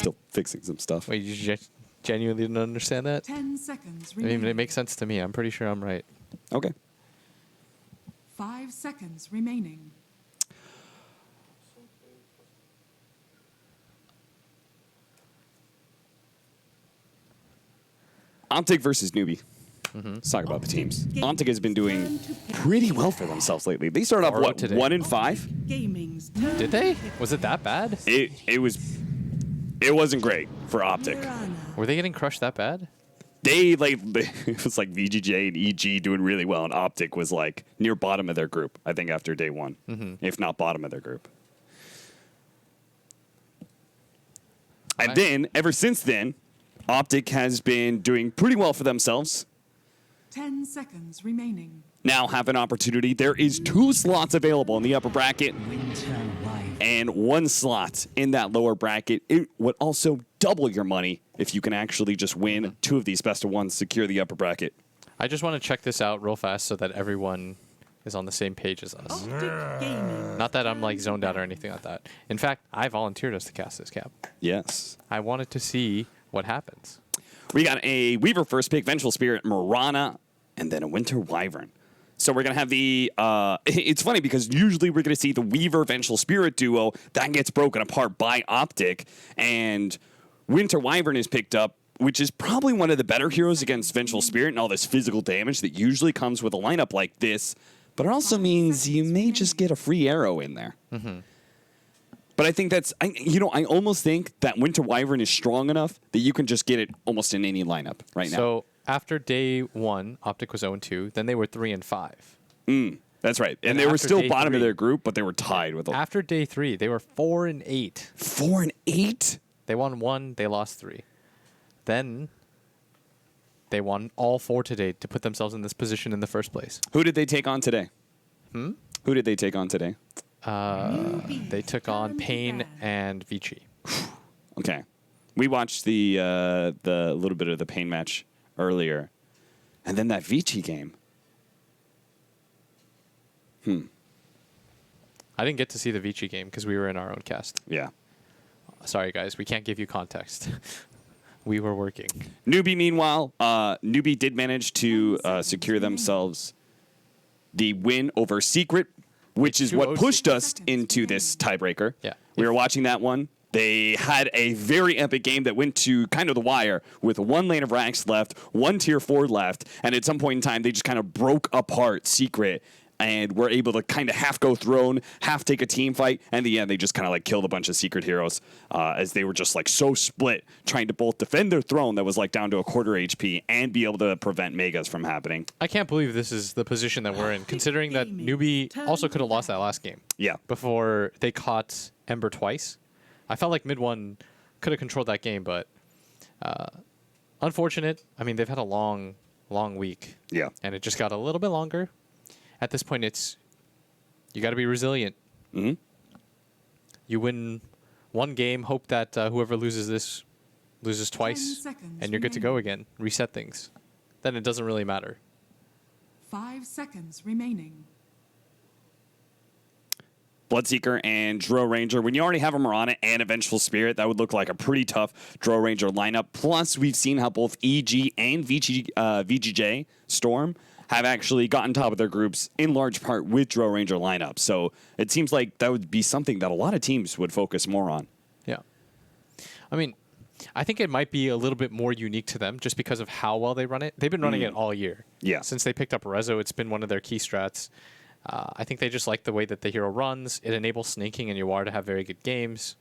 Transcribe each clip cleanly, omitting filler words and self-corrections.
still fixing some stuff. Wait, you genuinely didn't understand that? 10 seconds I mean, remaining. it makes sense to me. I'm pretty sure I'm right. Okay. 5 seconds remaining. Optic versus Newbee. Let's talk about the teams. Optic has been doing pretty well for themselves lately. They started off, what, today. 1-5? Gaming's Did they? Was it that bad? It wasn't great for Optic. Were they getting crushed that bad? It was like VGJ and EG doing really well, and Optic was like near bottom of their group, I think, after day one, if not bottom of their group. And then, ever since then, Optic has been doing pretty well for themselves. 10 seconds remaining. Now have an opportunity. There is 2 slots available in the upper bracket and 1 slot in that lower bracket. It would also double your money if you can actually just win 2 of these best of ones, secure the upper bracket. I just want to check this out real fast so that everyone is on the same page as us. Optic Gaming. Not that I'm like zoned out or anything like that. In fact, I volunteered us to cast this cap. Yes. I wanted to see what happens. We got a Weaver first pick, Vengeful Spirit, Mirana, and then a Winter Wyvern. So we're going to have the... it's funny because usually we're going to see the Weaver Vengeful Spirit duo. That gets broken apart by Optic. And Winter Wyvern is picked up, which is probably one of the better heroes against Vengeful Spirit and all this physical damage that usually comes with a lineup like this. But it also means you may just get a free arrow in there. But I think that's... I almost think that Winter Wyvern is strong enough that you can just get it almost in any lineup right now. So after day 1, Optic was 0-2. Then they were 3-5. That's right. And And they were after still day bottom of 3 their group, but they were tied with After day 3, they were 4-8. 4-8? They won 1, they lost 3. Then they won all 4 today to put themselves in this position in the first place. Who did they take on today? Who did they take on today? They took on Pain and Vici. Okay. We watched the little bit of the Pain match earlier. And then that Vici game. I didn't get to see the Vici game because we were in our own cast. Yeah. Sorry, guys. We can't give you context. We were working. Newbee, meanwhile, Newbee did manage to secure themselves the win over Secret, which is what pushed us into this tiebreaker. Yeah. We were watching that one. They had a very epic game that went to kind of the wire with 1 lane of racks left, 1 tier 4 left, and at some point in time, they just kind of broke apart Secret and were able to kind of half go throne, half take a team fight, and in the end, they just kind of like killed a bunch of Secret heroes as they were just like so split, trying to both defend their throne that was like down to a quarter HP and be able to prevent megas from happening. I can't believe this is the position that we're in, considering that Newbie also could have lost that last game. Yeah. Before they caught Ember twice. I felt like mid one could have controlled that game, but unfortunate. I mean, they've had a long week. Yeah. And it just got a little bit longer. At this point, you got to be resilient. You win 1 game, hope that whoever loses this loses twice, and you're good to go again. Reset things. Then it doesn't really matter. 5 seconds remaining. Bloodseeker and Drow Ranger. When you already have a Mirana and a Vengeful Spirit, that would look like a pretty tough Drow Ranger lineup. Plus, we've seen how both EG and VGJ Storm have actually gotten top of their groups in large part with Drow Ranger lineups. So it seems like that would be something that a lot of teams would focus more on. Yeah. I mean, I think it might be a little bit more unique to them just because of how well they run it. They've been running it all year. Yeah. Since they picked up Rezo, it's been one of their key strats. I think they just like the way that the hero runs. It enables snaking and Yawar to have very good games.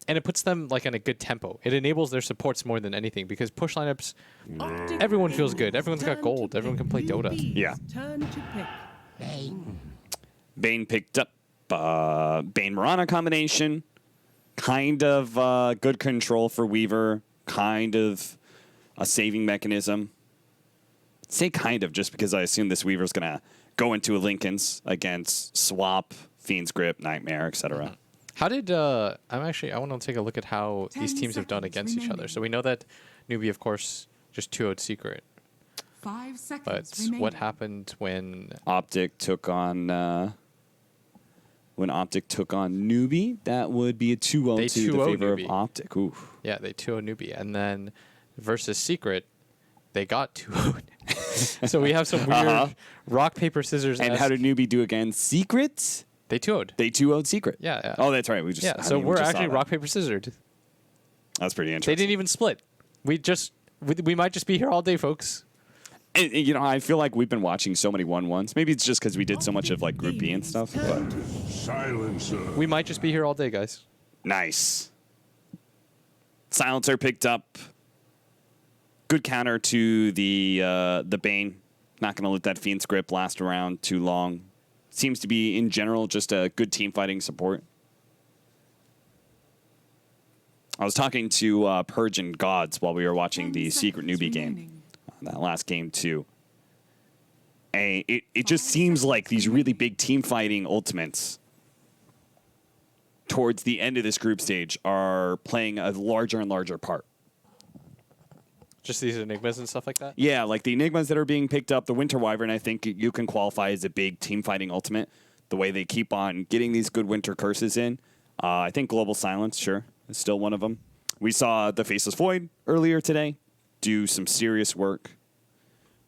And it puts them like in a good tempo. It enables their supports more than anything because push lineups, everyone feels good. Everyone's got gold. Everyone can play Dota. Yeah. Turn to pick. Bane picked up Bane Mirana combination. Kind of good control for Weaver. Kind of a saving mechanism. Say kind of just because I assume this Weaver's going to go into a Lincoln's against Swap, Fiend's Grip, Nightmare, etc. How did I want to take a look at how these teams have done against each other. So we know that Newbee, of course, just 2-0'd Secret. 5 seconds But remaining. what happened when Optic took on when Optic took on Newbee. That would be a 2-0 They to the 2-0 favor Newbee. of Optic. Ooh. Yeah, they 2-0 Newbee. And then versus Secret, they got 2-0. So we have some weird rock, paper, scissors. And how did Newbee do again? Secret? They 2-0'd. They 2-0'd Secret. Yeah, yeah. Oh, that's right. We just Yeah, I so mean, we we're just saw actually that. rock, paper, scissors. That's pretty They interesting. didn't even split. We might just be here all day, folks. And, you know, I feel like we've been watching so many 1-1s. Maybe it's just because we did so much of like Group B and stuff. But Silencer. We might just be here all day, guys. nice. Silencer picked up. Good counter to the Bane. Not going to let that Fiend script last around too long. Seems to be, in general, just a good team fighting support. I was talking to Purge and Gods while we were watching 10 the Secret seconds Newbie game. remaining. That last game, too. And it just seems like these really big team fighting ultimates towards the end of this group stage are playing a larger and larger part. Just these enigmas and stuff like that. Yeah, like the Enigmas that are being picked up, the Winter Wyvern, I think you can qualify as a big team fighting ultimate. The way they keep on getting these good Winter Curses in. I think Global Silence, sure, is still one of them. We saw the Faceless Void earlier today do some serious work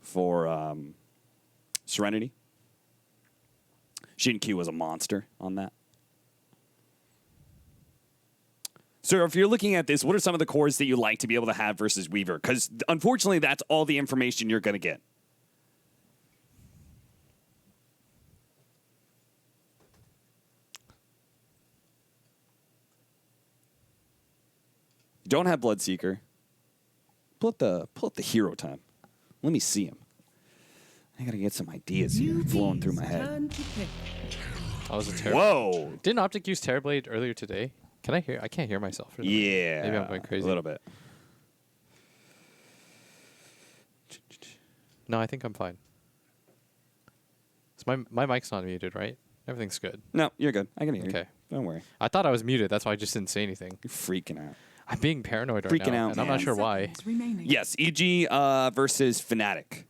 for Serenity. Shin Q was a monster on that. So if you're looking at this, what are some of the cores that you like to be able to have versus Weaver? Because unfortunately, that's all the information you're going to get. You don't have Bloodseeker. Pull up the hero time. Let me see him. I got to get some ideas here flowing through my head. Turn to pick. That was a terrible. Whoa. Didn't Optic use Terrorblade earlier today? Can I hear? I can't hear myself. for some reason. Yeah. Maybe I'm going crazy. A little bit. No, I think I'm fine. So my mic's not muted, right? Everything's good. No, you're good. I can hear you. Okay. Don't worry. I thought I was muted. That's why I just didn't say anything. You're freaking out. I'm being paranoid right Freaking now, out, and I'm man. not sure 10 why. seconds remaining. Yes, EG versus Fnatic.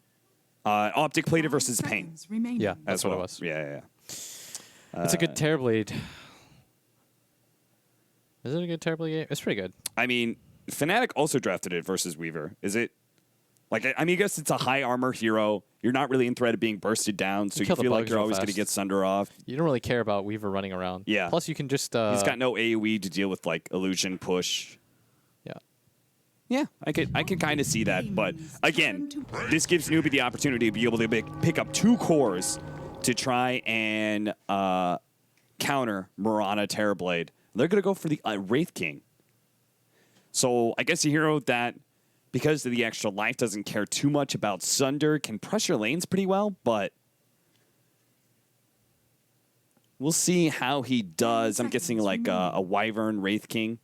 Optic played it 5 versus Pain. seconds remaining. Yeah, that's as what well. it was. Yeah. It's a good Terrorblade. Is it a good Terrorblade game? It's pretty good. I mean, Fnatic also drafted it versus Weaver. Is it? Like, I mean, I guess it's a high armor hero. You're not really in threat of being bursted down, so you kill the feel like bugs you're real always going to fast. get Sunder off. You don't really care about Weaver running around. Yeah. Plus, you can just. He's got no AoE to deal with, like, illusion push. Yeah. Yeah, I could kind of see that. But, again, this gives Newbee the opportunity to be able to pick up 2 cores to try and counter Mirana Terrorblade. They're going to go for the Wraith King. So I guess a hero that, because of the extra life, doesn't care too much about Sunder, can pressure lanes pretty well, but we'll see how he does. I'm guessing like a Wyvern Wraith King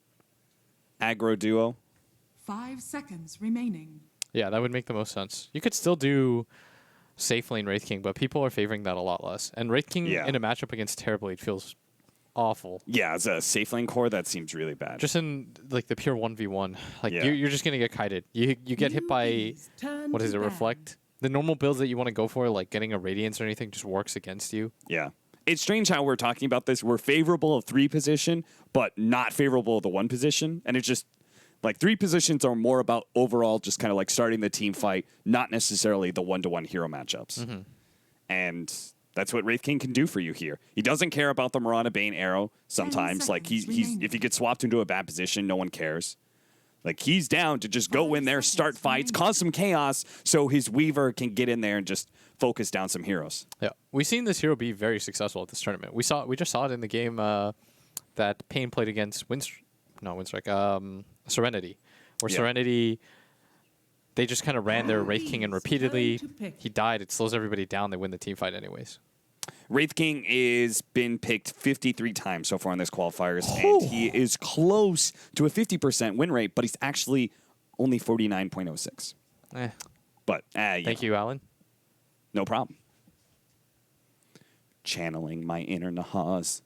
aggro duo. 5 seconds remaining. Yeah, that would make the most sense. You could still do safe lane Wraith King, but people are favoring that a lot less. And Wraith King Yeah. in a matchup against Terrorblade feels awful. Yeah, as a safe lane core, that seems really bad. Just in like the pure 1v1, like Yeah. you're just gonna get kited. You get hit by Newbies, turn what is to it? ban. Reflect. The normal builds that you want to go for, like getting a Radiance or anything, just works against you. Yeah. It's strange how we're talking about this. We're favorable of 3 position, but not favorable of the 1 position. And it's just like 3 positions are more about overall just kind of like starting the team fight, not necessarily the 1-to-1 hero matchups. And that's what Wraith King can do for you here. He doesn't care about the Mirana Bane arrow sometimes. Like he's remaining. if he gets swapped into a bad position, no one cares. Like he's down to just go 5 in there, start seconds fights, remaining. cause some chaos so his Weaver can get in there and just focus down some heroes. Yeah, we've seen this hero be very successful at this tournament. We just saw it in the game that Pain played against Serenity, where Yeah. Serenity, they just kind of ran their Wraith King and repeatedly Turn to pick. he died. It slows everybody down. They win the team fight anyways. Wraith King is been picked 53 times so far in this qualifiers, and he is close to a 50% win rate, but he's actually only 49.06. But Thank you, Alan. No problem. Channeling my inner Nahaz.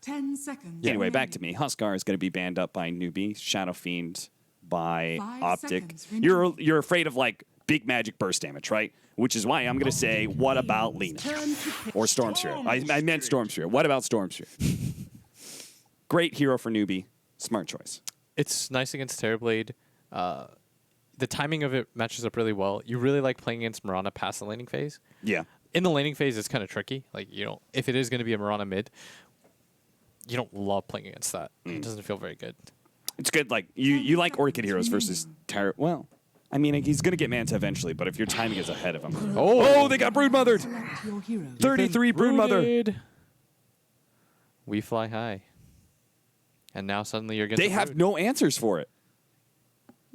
10 seconds. Anyway, back remaining. to me. Huskar is going to be banned up by Newbee. Shadow Fiend by 5 Optic. seconds remaining. You're afraid of like big magic burst damage, right? Which is why I'm going to say, what about Lena? Or Storm Spirit. I meant Storm Spirit. What about Storm Spirit? Great hero for Newbee. Smart choice. It's nice against Terrorblade. The timing of it matches up really well. You really like playing against Mirana past the laning phase. Yeah. In the laning phase, it's kind of tricky. Like, if it is going to be a Mirana mid, you don't love playing against that. It doesn't feel very good. It's good. Like, you like Orchid heroes versus Terror. Well, I mean, he's going to get Manta eventually, but if your timing is ahead of him. Oh, they got Broodmothered. Select your hero. 33 Broodmother. Brooded. We fly high. And now suddenly you're getting. They have no answers for it.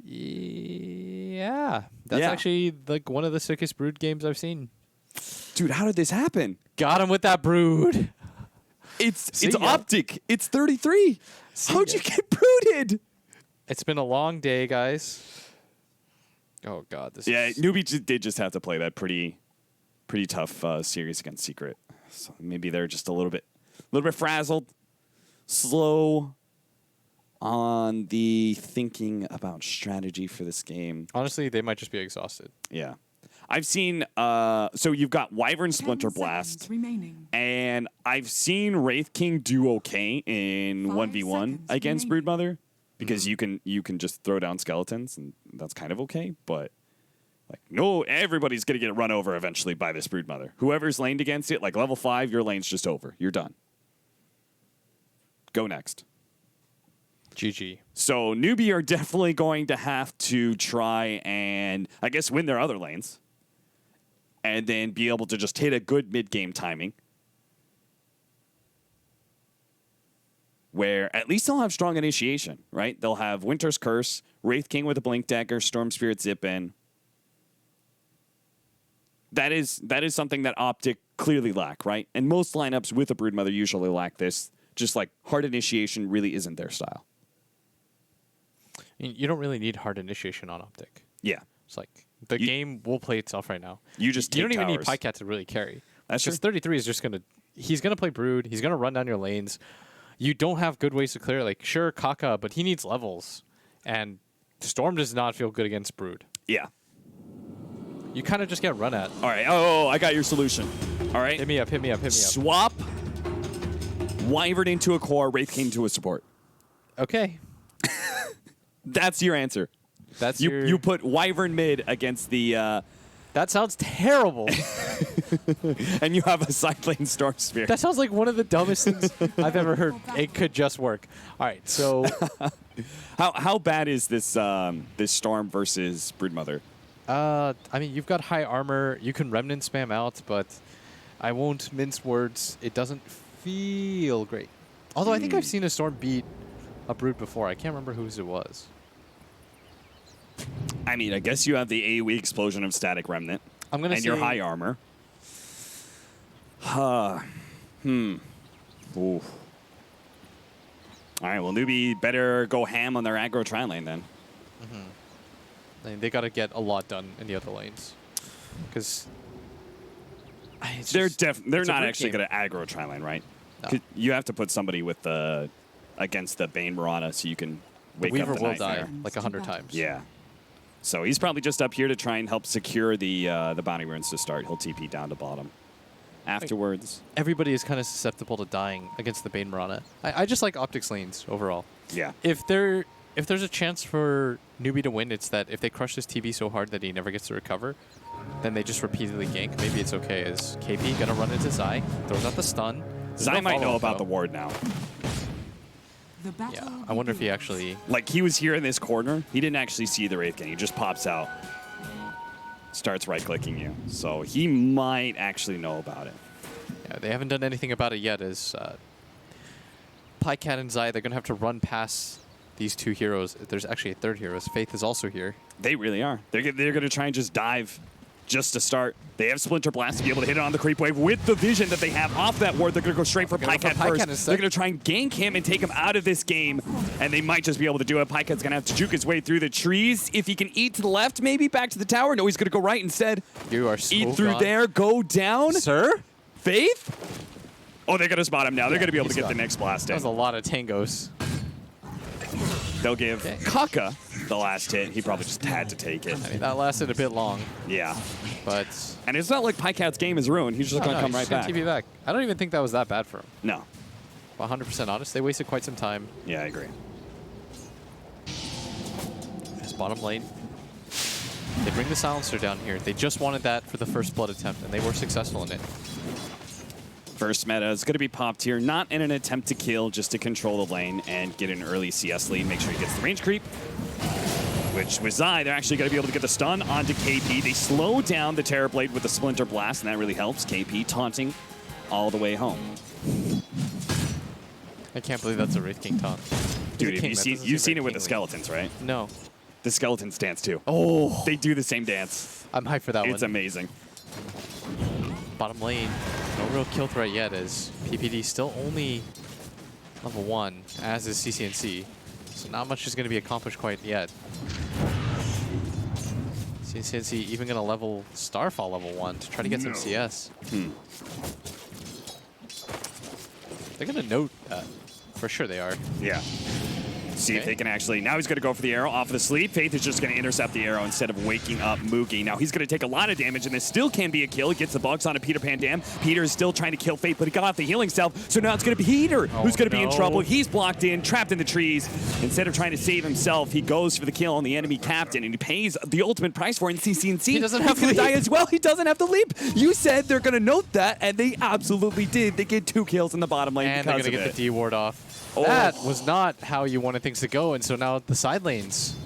Yeah. That's Yeah. actually like one of the sickest Brood games I've seen. Dude, how did this happen? Got him with that Brood. It's ya. Optic. It's 33. How'd you get brooded? It's been a long day, guys. Oh, God. Yeah, Newbee did just have to play that pretty tough series against Secret. So maybe they're just a little bit frazzled, slow on the thinking about strategy for this game. Honestly, they might just be exhausted. Yeah. I've seen, so you've got Wyvern 10 Splinter seconds Blast, remaining. and I've seen Wraith King do okay in 5 1v1 seconds against remaining. Broodmother, because you can just throw down skeletons, and that's kind of okay, but like, no, everybody's going to get run over eventually by this Broodmother. Whoever's laned against it, like level 5, your lane's just over. You're done. Go next. GG. So Newbee are definitely going to have to try and, I guess, win their other lanes. And then be able to just hit a good mid-game timing. Where at least they'll have strong initiation, right? They'll have Winter's Curse, Wraith King with a Blink Dagger, Storm Spirit Zip in. That is something that Optic clearly lack, right? And most lineups with a Broodmother usually lack this. Just like hard initiation really isn't their style. You don't really need hard initiation on Optic. Yeah. It's like the game will play itself right now. You just you don't take even need towers. Pycat to really carry. That's Because true. 33 is just he's gonna play Brood. He's gonna run down your lanes. You don't have good ways to clear. Like sure, Kaka, but he needs levels, and Storm does not feel good against Brood. Yeah. You kind of just get run at. All right. Oh, I got your solution. All right. Hit me up. Swap Wyvern into a core, Wraith King to a support. Okay, That's your answer. that's You put Wyvern mid against the, That sounds terrible. and you have a side lane Storm Spirit. That sounds like one of the dumbest things I've ever heard. It could just work. All right, so How bad is this this Storm versus Broodmother? I mean, you've got high armor. You can remnant spam out, but I won't mince words. It doesn't feel great. Although I think I've seen a Storm beat a Brood before. I can't remember whose it was. I mean, I guess you have the AoE explosion of Static Remnant. I'm gonna and say your high armor. Ooh. All right, well, Newbee better go ham on their aggro tri-lane then. They got to get a lot done in the other lanes because They're it's not a actually Brood going to aggro tri-lane, right? No. 'Cause you have to put somebody with the against the Bane Mirana so you can wake Weaver up the will Nightmare. die like 100 times. Yeah. So he's probably just up here to try and help secure the bounty runes to start. He'll TP down to bottom. Afterwards, Everybody is kind of susceptible to dying against the Bane Mirana. I just like Optics lanes overall. yeah. If there's a chance for Newbee to win, it's that if they crush this TV so hard that he never gets to recover, then they just repeatedly gank. Maybe it's okay. Is KP gonna run into Zai? Throws out the stun. There's Zai no might know follow-up, about though. the ward now. The battle Yeah, I wonder if he begins. actually. Like, he was here in this corner. He didn't actually see the Wraith King. He just pops out. Starts right-clicking you. So he might actually know about it. Yeah, they haven't done anything about it yet. As Pycat and Zai, they're gonna have to run past these two heroes. There's actually a third hero. Faith is also here. They really are. They're going to try and just dive just to start. They have Splinter Blast to be able to hit it on the creep wave with the vision that they have off that ward. They're going to go straight for Gonna go Pycat for Pycat first. instead. They're going to try and gank him and take him out of this game, and they might just be able to do it. Pykat's going to have to juke his way through the trees. If he can eat to the left, maybe back to the tower. No, he's going to go right instead. You are so Eat through gone. there, go down. Sir. Faith? Oh, they're going to spot him now. They're Yeah, going to be able to he's get the gone. next blast That in. was a lot of tangos. They'll give Okay. Kaka the last hit. He probably just had to take it. I mean, that lasted a bit long, Yeah. but And it's not like Pycat's game is ruined. He's just going to come right back. TP back. I don't even think that was that bad for him. No. 100% honest. They wasted quite some time. Yeah, I agree. This bottom lane. They bring the silencer down here. They just wanted that for the first blood attempt, and they were successful in it. First meta is going to be popped here, not in an attempt to kill, just to control the lane and get an early CS lead. Make sure he gets the range creep, which with Zai, they're actually going to be able to get the stun onto KP. They slow down the Terrorblade with the Splinter Blast, and that really helps. KP taunting all the way home. I can't believe that's a Wraith King taunt. Dude, He's a king, you've seen it with the Wraith King skeletons, right? lead. No. The skeletons dance too. Oh. They do the same dance. I'm hyped for that It's one. amazing. Bottom lane, no real kill threat yet, as PPD still only level 1, as is CCNC. So not much is going to be accomplished quite yet. CCNC even going to level Starfall level 1 to try to get some CS. They're going to note that. For sure they are. Yeah. See if Okay. they can actually... Now he's going to go for the arrow off of the sleep. Faith is just going to intercept the arrow instead of waking up Moogie. Now he's going to take a lot of damage, and this still can be a kill. He gets the bugs onto Peter Pan Dam. Peter is still trying to kill Faith, but he got off the healing self. So now it's going to be Peter who's going to be in no. trouble. He's blocked in, trapped in the trees. Instead of trying to save himself, he goes for the kill on the enemy captain, and he pays the ultimate price for it in CCNC. He doesn't have He's gonna to die leap. as well. He doesn't have to leap. You said they're going to note that, and they absolutely did. They get 2 kills in the bottom lane And they're because going to of get it. the D ward off. Oh. That was not how you wanted things to go, and so now the side lanes.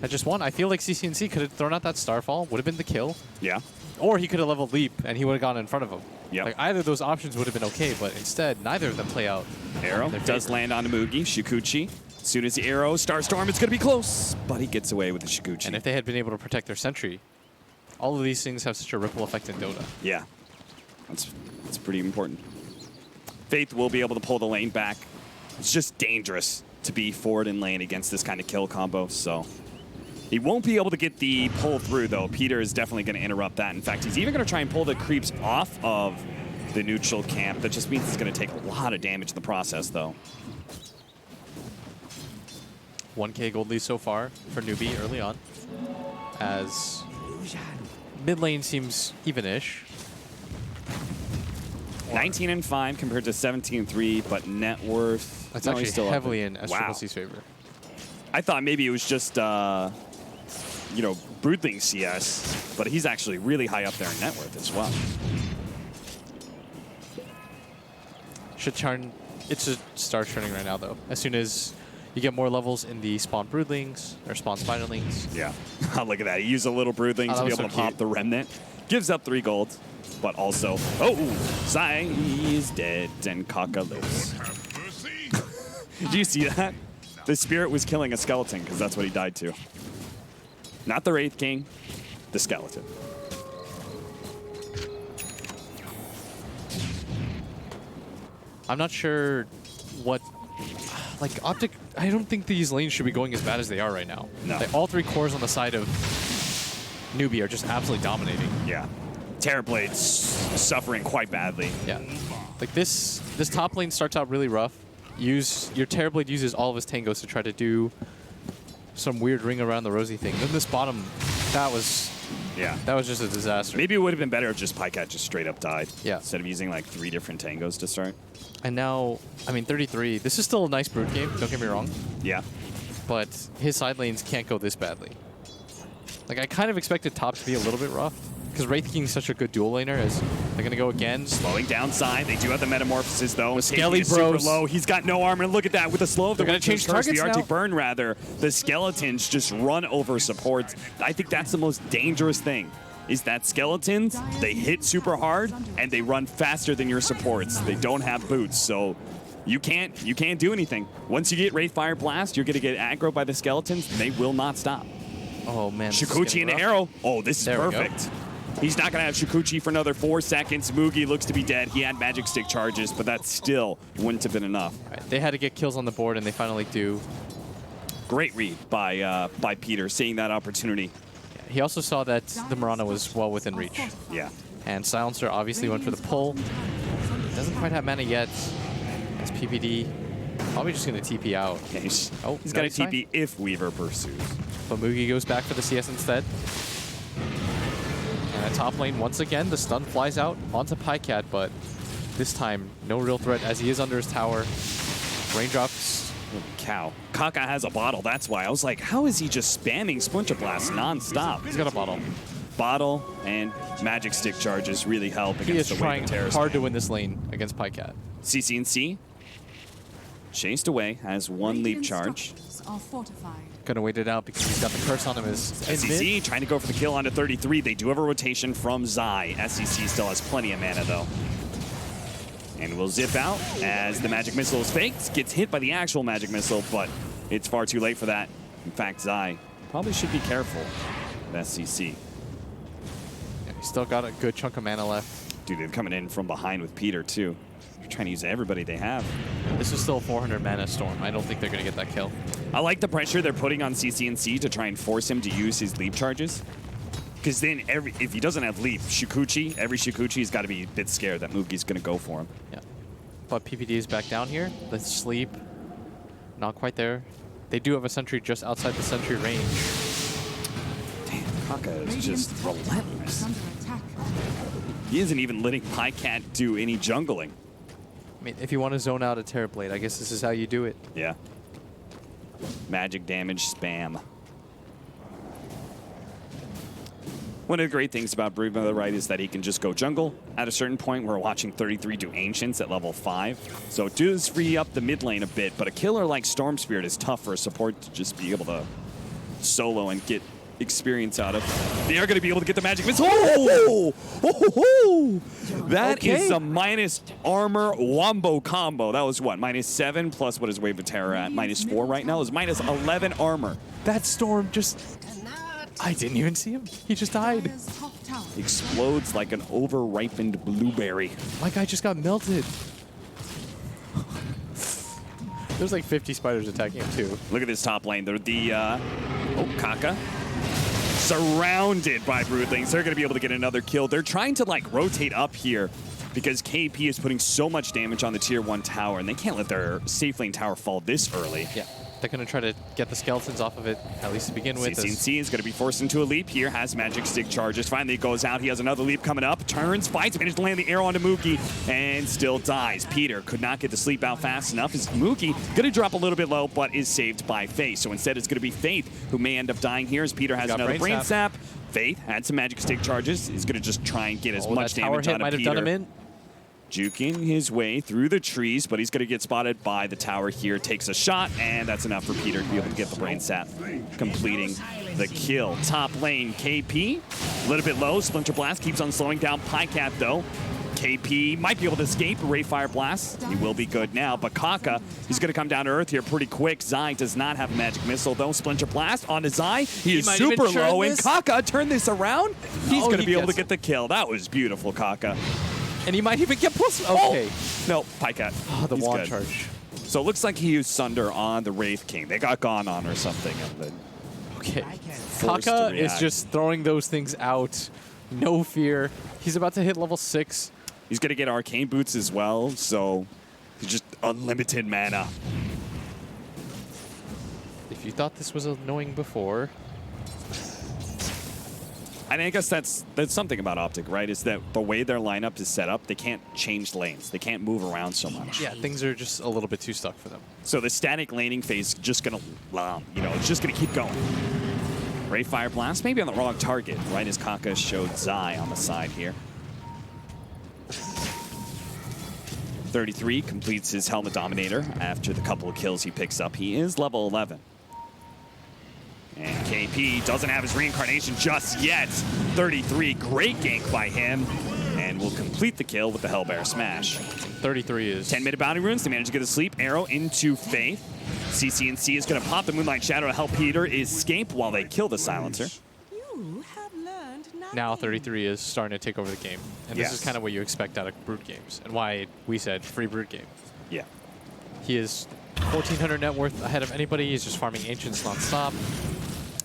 I just won. I feel like CCNC could have thrown out that Starfall, would have been the kill. Yeah. Or he could have leveled Leap, and he would have gone in front of him. Yep. Like, either of those options would have been okay, but instead, neither of them play out. Arrow Their does favor. land on Moogie. Shikuchi. As soon as the arrow, Starstorm, it's going to be close. But he gets away with the Shikuchi. And if they had been able to protect their sentry, all of these things have such a ripple effect in Dota. Yeah. That's pretty important. Faith will be able to pull the lane back. It's just dangerous to be forward in lane against this kind of kill combo, so... He won't be able to get the pull through, though. Peter is definitely going to interrupt that. In fact, he's even going to try and pull the creeps off of the neutral camp. That just means he's going to take a lot of damage in the process, though. 1K gold lead so far for Newbee early on, as mid lane seems even-ish. 19-5 compared to 17-3, but net worth... That's no, he's actually still up heavily there. in Wow. SCC's favor. I thought maybe it was just, you know, Broodling CS, but he's actually really high up there in net worth as well. Should turn. It should start turning right now, though. As soon as you get more levels in the spawn broodlings or spawn spiderlings. Yeah. Look at that. He used a little Broodling Oh, to that be was able so to pop cute. the Remnant. Gives up 3 gold, but also... Oh! Zai is dead and Kaka lives. Did you see that? The spirit was killing a skeleton because that's what he died to. Not the Wraith King, the skeleton. I'm not sure what. Like, Optic, I don't think these lanes should be going as bad as they are right now. No. Like, all 3 cores on the side of Newbee are just absolutely dominating. Yeah. Terrorblade's suffering quite badly. Yeah. Like, this top lane starts out really rough. Your Terrorblade uses all of his tangos to try to do some weird ring around the rosy thing. Then this bottom, that was just a disaster. Maybe it would have been better if just Pycat just straight up died. Yeah. Instead of using like 3 different tangos to start. And now, I mean, 33. This is still a nice Brood game, don't get me wrong. Yeah. But his side lanes can't go this badly. Like, I kind of expected top to be a little bit rough, because Wraith King's such a good dual laner, as they're going to go again. Slowing down side. They do have the Metamorphosis, though. The KP Skelly is super bros. low. He's got no armor. And look at that. With the slow of the They're gonna Winter's change Curse, the targets Arctic now. Burn, rather. The Skeletons just run over supports. I think that's the most dangerous thing, is that Skeletons, they hit super hard, and they run faster than your supports. They don't have boots, so you can't do anything. Once you get Wraithfire Blast, you're going to get aggro by the Skeletons, and they will not stop. Oh, man. this is Shikuchi getting and the rough. arrow. Oh, this is There we go. perfect. He's not going to have Shikuchi for another 4 seconds. Moogie looks to be dead. He had Magic Stick charges, but that still wouldn't have been enough. Right, they had to get kills on the board, and they finally do. Great read by Peter, seeing that opportunity. He also saw that the Mirana was well within reach. Yeah. And Silencer obviously went for the pull. Doesn't quite have mana yet. As PPD probably just going to TP out. Yeah, he's Oh, got a nice side. TP if Weaver pursues. But Mugi goes back for the CS instead. And at top lane, once again, the stun flies out onto Pycat, but this time, no real threat as he is under his tower. Raindrops. Cow. Kaka has a bottle, that's why. I was like, how is he just spamming Splinter Blast non-stop? He's got a bottle. Bottle and magic stick charges really help He against is the way the trying Terrorist hard to win this lane against Pycat. CC&C chased away, has one leap Radiant charge. structures are fortified. Gonna wait it out because he's got the curse on him. SCC trying to go for the kill onto 33. They do have a rotation from Zai. SCC still has plenty of mana though. And will zip out as the magic missile is faked. Gets hit by the actual magic missile, but it's far too late for that. In fact, Zai probably should be careful with SCC. Yeah, he's still got a good chunk of mana left. Dude, they're coming in from behind with Peter too. They're trying to use everybody they have. This is still a 400 mana Storm. I don't think they're gonna get that kill. I like the pressure they're putting on CC&C to try and force him to use his leap charges. Because then if he doesn't have leap, every Shikuchi's got to be a bit scared that Mugi's going to go for him. Yeah. But PPD is back down here. Let's sleep. Not quite there. They do have a sentry just outside the sentry range. Damn, Kaka is just Radiant's top tower is relentless. under attack. He isn't even letting Pycat do any jungling. I mean, if you want to zone out a Terrorblade, I guess this is how you do it. Yeah. Magic damage spam. One of the great things about Brood on the right is that he can just go jungle. At a certain point, we're watching 33 do Ancients at level 5. So it does free up the mid lane a bit, but a killer like Storm Spirit is tough for a support to just be able to solo and get experience out of. They are going to be able to get the magic missile. Oh! Oh! That is a minus armor wombo combo. That was what? -7 plus what is Wave of Terror at? -4 right now. Is -11 armor. That Storm just... I didn't even see him. He just died. Dire's top tower Explodes like an over-ripened blueberry. My guy just got melted. There's like 50 spiders attacking him too. Look at this top lane. Kaka. Surrounded by Broodlings. They're going to be able to get another kill. They're trying to like rotate up here because KP is putting so much damage on the tier 1 tower, and they can't let their safe lane tower fall this early. Yeah. They're going to try to get the skeletons off of it, at least to begin with. CC&C is going to be forced into a leap here, has magic stick charges. Finally goes out. He has another leap coming up. Turns, fights, managed to land the arrow onto Mookie, and still dies. Peter could not get the sleep out fast enough. Is Mookie going to drop a little bit low, but is saved by Faith. So instead it's going to be Faith who may end up dying here as Peter has another brain sap. Faith had some magic stick charges. He's going to just try and get as much damage out of might have Peter. done him in. Juking his way through the trees, but he's going to get spotted by the tower here. Takes a shot, and that's enough for Peter to be able to get the brain sap, completing the kill. Top lane, KP, a little bit low. Splinter Blast keeps on slowing down Pycat, though. KP might be able to escape Ray Fire Blast. He will be good now, but Kaka, he's going to come down to earth here pretty quick. Zai does not have a magic missile, though. Splinter Blast onto Zai. He is might super even turn low, and this. Kaka turned this around. He's Oh, going to he be able to gets get the kill. That was beautiful, Kaka. And he might even get plus. Okay. No, Pycat. Oh, the He's wand good. charge. So it looks like he used Sunder on the Wraith King. They got gone on or something. And then Okay. forced to Kaka is react. just throwing those things out. No fear. He's about to hit level 6. He's going to get Arcane Boots as well, so he's just unlimited mana. If you thought this was annoying before, And I guess that's something about Optic, right? Is that the way their lineup is set up, they can't change lanes. They can't move around so much. yeah, things are just a little bit too stuck for them. So the static laning phase is just going to, it's just going to keep going. Ray Fire Blast, maybe on the wrong target, right as Kaka showed Zai on the side here. 33 completes his Helmet Dominator after the couple of kills he picks up. He is level 11. And KP doesn't have his reincarnation just yet. 33, great gank by him. And will complete the kill with the Hellbear Smash. 33 is... 10-minute bounty runes. They manage to get a sleep arrow into Faith. CC&C is going to pop the Moonlight Shadow to help Peter escape while they kill the Silencer. You have learned nothing. Now 33 is starting to take over the game. And this is Yes. kind of what you expect out of Brute games. And why we said free Brute game. Yeah. He is 1,400 net worth ahead of anybody. He's just farming Ancients non-stop.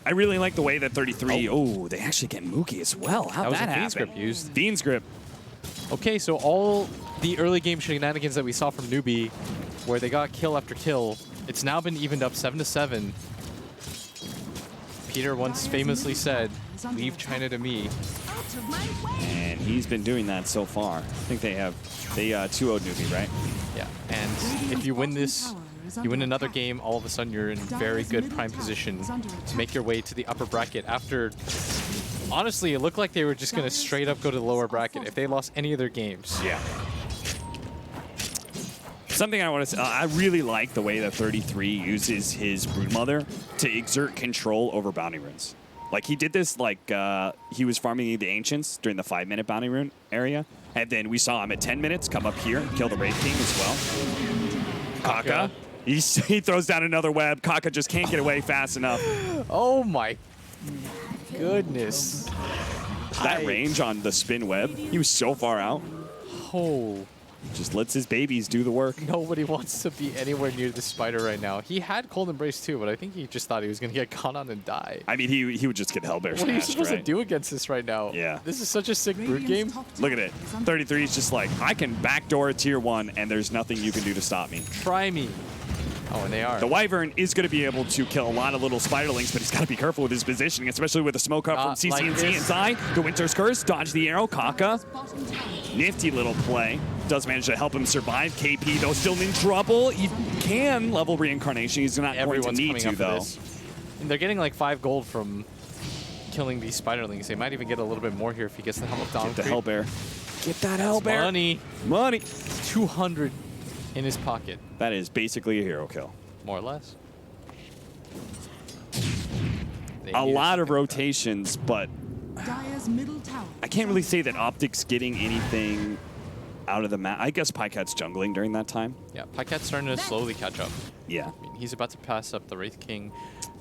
I really like the way that 33... Oh, they actually get Mookie as well. How'd That was that a Fiend's happen? Grip used. Fiend's Grip. Okay, so all the early game shenanigans that we saw from Newbee, where they got kill after kill, it's now been evened up 7-7. Peter once famously said, "Leave China to me." Out of my way! And he's been doing that so far. I think they 2-0'd Newbee, right? Yeah, and if you win this, you win another game, all of a sudden you're in very good prime position to make your way to the upper bracket after, honestly, it looked like they were just going to straight up go to the lower bracket if they lost any of their games. Yeah. Something I want to say, I really like the way that 33 uses his Broodmother to exert control over bounty runes. Like, he did this, like, he was farming the Ancients during the 5-minute bounty rune area, and then we saw him at 10 minutes come up here, kill the Wraith King as well. Kaka. He throws down another web. Kaka just can't get away fast enough. Oh my goodness. That range on the spin web, he was so far out. Oh. Just lets his babies do the work. Nobody wants to be anywhere near the spider right now. He had Cold Embrace too, but I think he just thought he was going to get gone on and die. I mean, he would just get Hellbear What are you smashed, supposed right? to do against this right now? Yeah. This is such a sick brood game. Look at it. 33 is just like, I can backdoor a tier 1, and there's nothing you can do to stop me. Try me. Oh, and they are. The Wyvern is going to be able to kill a lot of little spiderlings, but he's got to be careful with his positioning, especially with the smoke up from Not CCNC like this. inside. The Winter's Curse, dodge the arrow. Kaka, nifty little play. Does manage to help him survive. KP, though, still in trouble. He can level Reincarnation. He's not Everyone's going to need coming to, up for though. this. And they're getting like 5 gold from killing these spiderlings. They might even get a little bit more here if he gets the help of Down. Get the Hellbear. Get that Hellbear. Money. Money. 200 in his pocket, That is basically a hero kill. more or less. A lot of rotations, but Dire's middle tower. I can't really say that Optic's getting anything out of the map. I guess Pycat's jungling during that time. Yeah, Pycat's starting to slowly catch up. Yeah. I mean, he's about to pass up the Wraith King.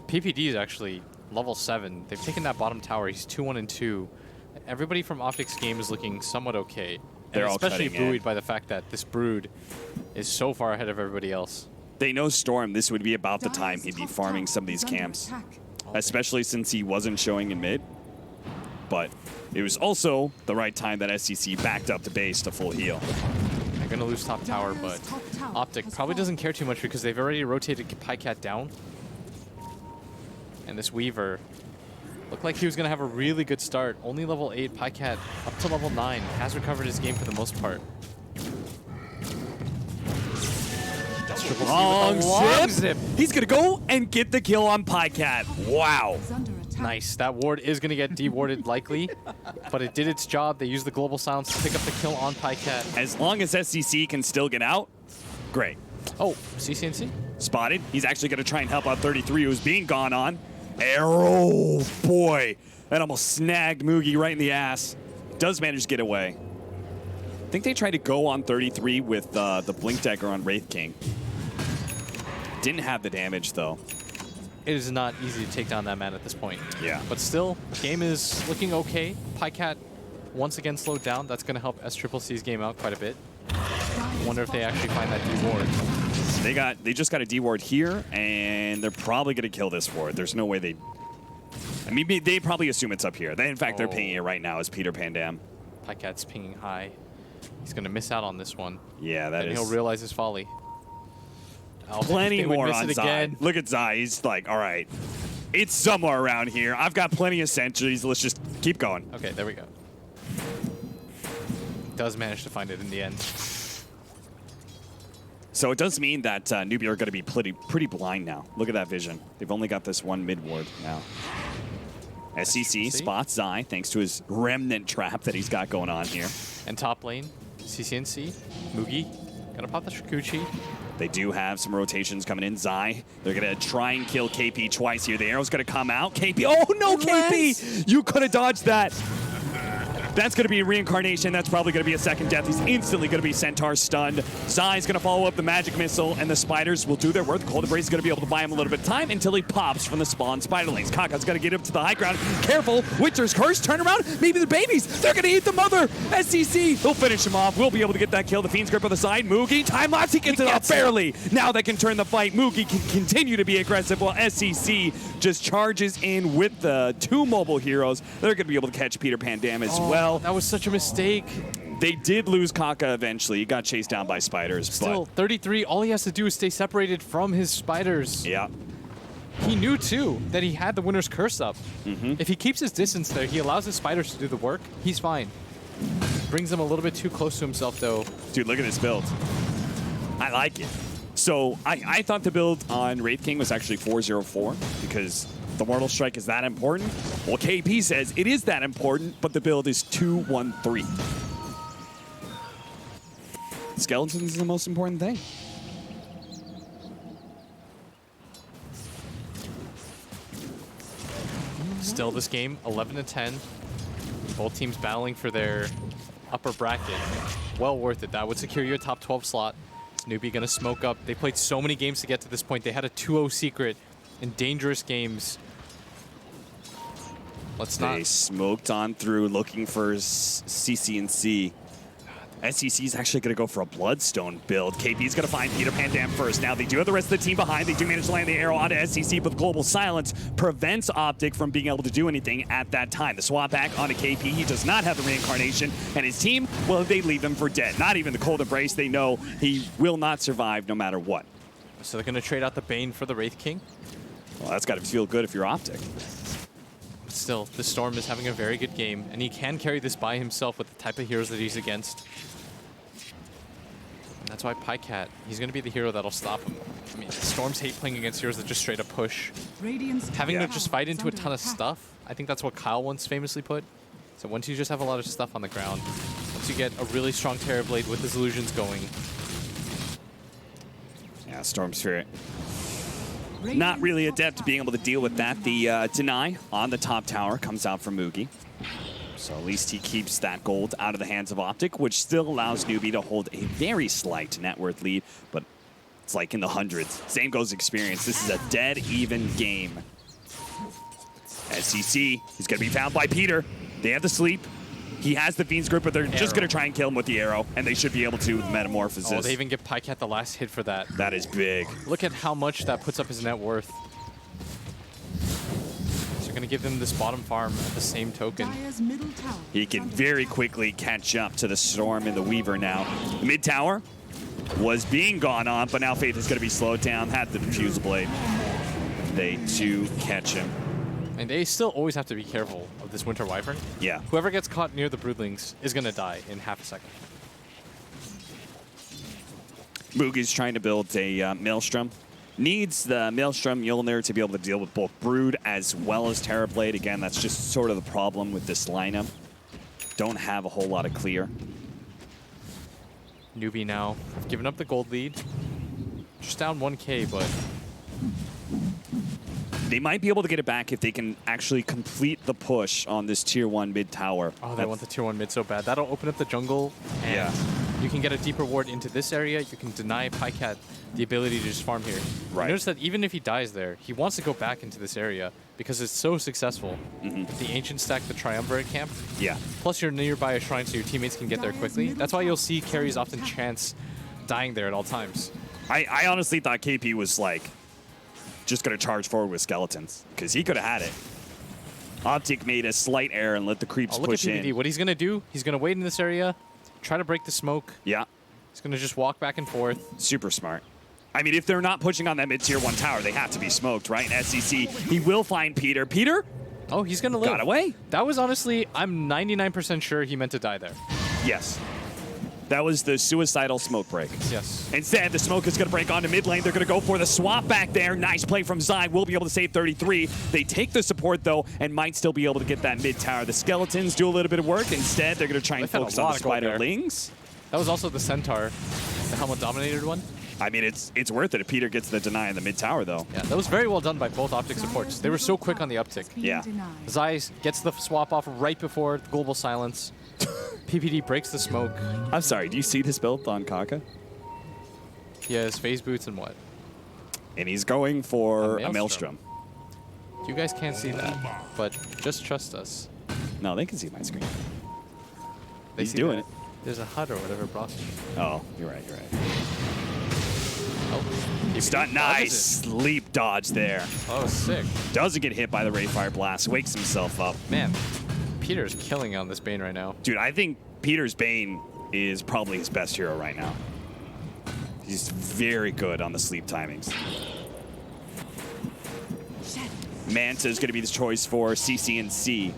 PPD is actually level 7. They've taken that bottom tower. He's 2-1 and 2. Everybody from Optic's game is looking somewhat okay. They're and all especially cutting buoyed in. by the fact that this brood is so far ahead of everybody else. They know Storm, this would be about the time he'd be Dire's farming top some of these tower is under camps. attack. Especially since he wasn't showing in mid. But it was also the right time that SCC backed up the base to full heal. They're going to lose top tower, but Dire's top tower Optic has probably fallen. doesn't care too much because they've already rotated Pycat down. And this Weaver looked like he was going to have a really good start. Only level 8, Pycat up to level 9. Has recovered his game for the most part. That's Triple C with a Long long zip. He's going to go and get the kill on Pycat. Wow. Is under attack. Nice. That ward is going to get dewarded likely, but it did its job. They used the global silence to pick up the kill on Pycat. As long as SCC can still get out, great. Oh, CCNC? Spotted. He's actually going to try and help out 33, who's being gone on. Arrow, boy. That almost snagged Mugi right in the ass. Does manage to get away. I think they tried to go on 33 with the Blink Dagger on Wraith King. Didn't have the damage, though. It is not easy to take down that man at this point. Yeah. But still, game is looking okay. Pycat once again slowed down. That's going to help SCCC's game out quite a bit. Wonder if they actually find that D-ward. They just got a D-ward here, and they're probably going to kill this ward. There's no way they... I mean, they probably assume it's up here. In fact, they're pinging it right now as Peter Pandam. Pycat's pinging high. He's going to miss out on this one. Yeah, that Then is... he'll realize his folly. Oh, Plenty they would more miss on it again. Zai. Look at Zai. He's like, all right, it's somewhere around here. I've got plenty of sentries. Let's just keep going. Okay, there we go. Does manage to find it in the end. So it does mean that Newbee are going to be pretty blind now. Look at that vision. They've only got this one mid ward now. SCC spots Zai thanks to his remnant trap that he's got going on here. And top lane, CCNC, Mugi, gonna pop the Shrikuchi. They do have some rotations coming in. Zai, they're going to try and kill KP twice here. The arrow's going to come out. KP, oh no, KP! You could have dodged that. That's going to be a reincarnation. That's probably going to be a second death. He's instantly going to be Centaur stunned. Zai's going to follow up the magic missile, and the spiders will do their work. The Cold Embrace is going to be able to buy him a little bit of time until he pops from the spawn spiderlings. Kaka's going to get up to the high ground. Careful, Winter's Curse, turn around. Maybe the babies. They're going to eat the mother. SCC, they'll finish him off. We'll be able to get that kill. The Fiend's Grip on the side. Mugi, time lapse. He gets it off barely. Now they can turn the fight. Mugi can continue to be aggressive while SCC just charges in with the 2 mobile heroes. They're going to be able to catch Peter Pandam as well. That was such a mistake. They did lose Kaka eventually. He got chased down by spiders. Still, 33, all he has to do is stay separated from his spiders. But yeah. He knew, too, that he had the winner's curse up. If he keeps his distance there, he allows his spiders to do the work, he's fine. Brings him a little bit too close to himself, though. Dude, look at this build. I like it. So I thought the build on Wraith King was actually 404 because the Mortal Strike is that important. Well, KP says it is that important, but the build is 213. Skeletons is the most important thing. Still, this game, 11-10. Both teams battling for their upper bracket. Well worth it. That would secure your top 12 slot. Is Newbee going to smoke up? They played so many games to get to this point. They had a 2-0 secret in dangerous games. Let's not. They smoked on through looking for CC&C. SEC is actually going to go for a Bloodstone build. KP is going to find Peter Pan Dam first. Now, they do have the rest of the team behind. They do manage to land the arrow onto SEC, but Global Silence prevents Optic from being able to do anything at that time. The swap back onto KP. He does not have the reincarnation, and his team, well, they leave him for dead. Not even the Cold Embrace. They know he will not survive no matter what. So they're going to trade out the Bane for the Wraith King. Well, that's got to feel good if you're Optic. But still, the Storm is having a very good game, and he can carry this by himself with the type of heroes that he's against. And that's why Pycat, he's going to be the hero that'll stop him. I mean, Storms hate playing against heroes that just straight up push. Having them just fight into a ton of stuff, I think that's what Kyle once famously put. So once you just have a lot of stuff on the ground, once you get a really strong Terror Blade with his illusions going. Yeah, Storm Spirit. Not really adept at being able to deal with that. The deny on the top tower comes out from Mugi. So at least he keeps that gold out of the hands of Optic, which still allows Newbee to hold a very slight net worth lead, but it's like in the hundreds. Same goes experience. This is a dead even game. SEC is going to be found by Peter. They have the sleep. He has the Fiend's grip, but they're just going to try and kill him with the arrow, and they should be able to with Metamorphosis. Oh, they even give Pycat the last hit for that. That is big. Look at how much that puts up his net worth. So going to give them this bottom farm at the same token. He can very quickly catch up to the Storm and the Weaver now. The mid tower was being gone on, but now Faith is going to be slowed down. Had the Diffusal Blade. They too catch him. And they still always have to be careful of this Winter Wyvern. Yeah. Whoever gets caught near the Broodlings is going to die in half a second. Mugi's trying to build a Maelstrom. Needs the Maelstrom Mjolnir to be able to deal with both Brood as well as Terrorblade. Again, that's just sort of the problem with this lineup. Don't have a whole lot of clear. Newbee now giving up the gold lead. Just down 1K, but they might be able to get it back if they can actually complete the push on this tier 1 mid tower. oh, they want the tier 1 mid so bad. That'll open up the jungle, and you can get a deeper ward into this area. You can deny Pycat the ability to just farm here. Right. Notice that even if he dies there, he wants to go back into this area because it's so successful. The Ancient stack, the Triumvirate camp. Yeah. Plus, you're nearby a shrine, so your teammates can get there quickly. That's why you'll see carries often chance dying there at all times. I honestly thought KP was like just going to charge forward with skeletons because he could have had it. Optic made a slight error and let the creeps Look push at PvD. in. What he's going to do, he's going to wait in this area, try to break the smoke. Yeah. He's going to just walk back and forth. Super smart. I mean, if they're not pushing on that mid-tier 1 tower, they have to be smoked, right? SEC, he will find Peter. Peter? Oh, he's going to live. Got away. That was honestly, I'm 99% sure he meant to die there. Yes. That was the suicidal smoke break. Yes. Instead, the smoke is going to break onto mid lane. They're going to go for the swap back there. Nice play from Zai. Will be able to save 33. They take the support, though, and might still be able to get that mid tower. The skeletons do a little bit of work. Instead, they're going to try and They've had a focus on lot the of gold there. spiderlings. That was also the Centaur, the Helmet Dominated one. I mean, it's worth it if Peter gets the deny in the mid tower, though. Yeah, that was very well done by both Optic supports. They were so quick on the uptick. Yeah. Zai gets the swap off right before the Global Silence. PPD breaks the smoke. I'm sorry, do you see this build on Kaka? He has phase boots and what? And he's going for a A Maelstrom. Maelstrom. You guys can't see that, but just trust us. No, they can see my screen. They He's see doing that. it. There's a HUD or whatever brought me. Oh, you're right, you're right. Oh, PPD Stun, dodges nice it. sleep dodge there. Oh, sick. Doesn't get hit by the Rayfire Blast, wakes himself up. Man, Peter's killing on this Bane right now. Dude, I think Peter's Bane is probably his best hero right now. He's very good on the sleep timings. Manta is going to be the choice for CCNC.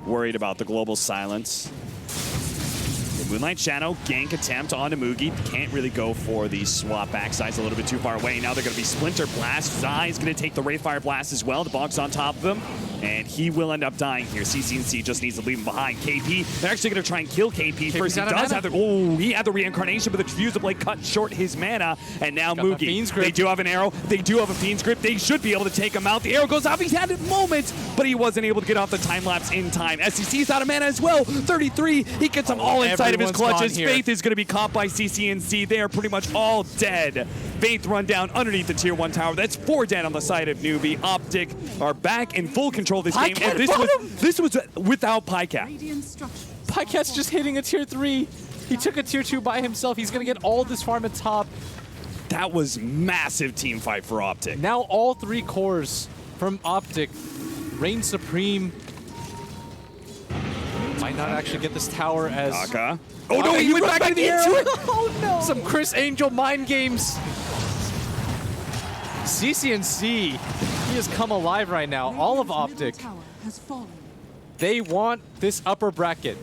Worried about the global silence. The Moonlight Shadow gank attempt onto Mugi. Can't really go for the swap backside's a little bit too far away. Now they're going to be Splinter Blast. Zai is going to take the Wraithfire Blast as well. The Bog's on top of him. And he will end up dying here. CCNC just needs to leave him behind. KP, they're actually going to try and kill KP first. He does have the, he had the reincarnation, but the Transfuser Blade cut short his mana. And now Mugi, they do have an arrow. They do have a Fiend's Grip. They should be able to take him out. The arrow goes off. He's had moments, but he wasn't able to get off the time lapse in time. SCC's out of mana as well. 33. He gets them all inside of his clutches. Faith is going to be caught by CCNC. They are pretty much all dead. Faith run down underneath the tier 1 tower. That's 4 dead on the side of Newbee. Optic are back in full control of this game. And this was without Pycat. Pycat's just hitting a tier 3. He took a tier 2 by himself. He's going to get all this farm at top. That was massive team fight for Optic. Now all 3 cores from Optic reign supreme. Might not actually get this tower as... Kaka. Oh no, he went back into the arrow! Oh no! Some Chris Angel mind games. CCNC, he has come alive right now. All of Optic. They want this upper bracket.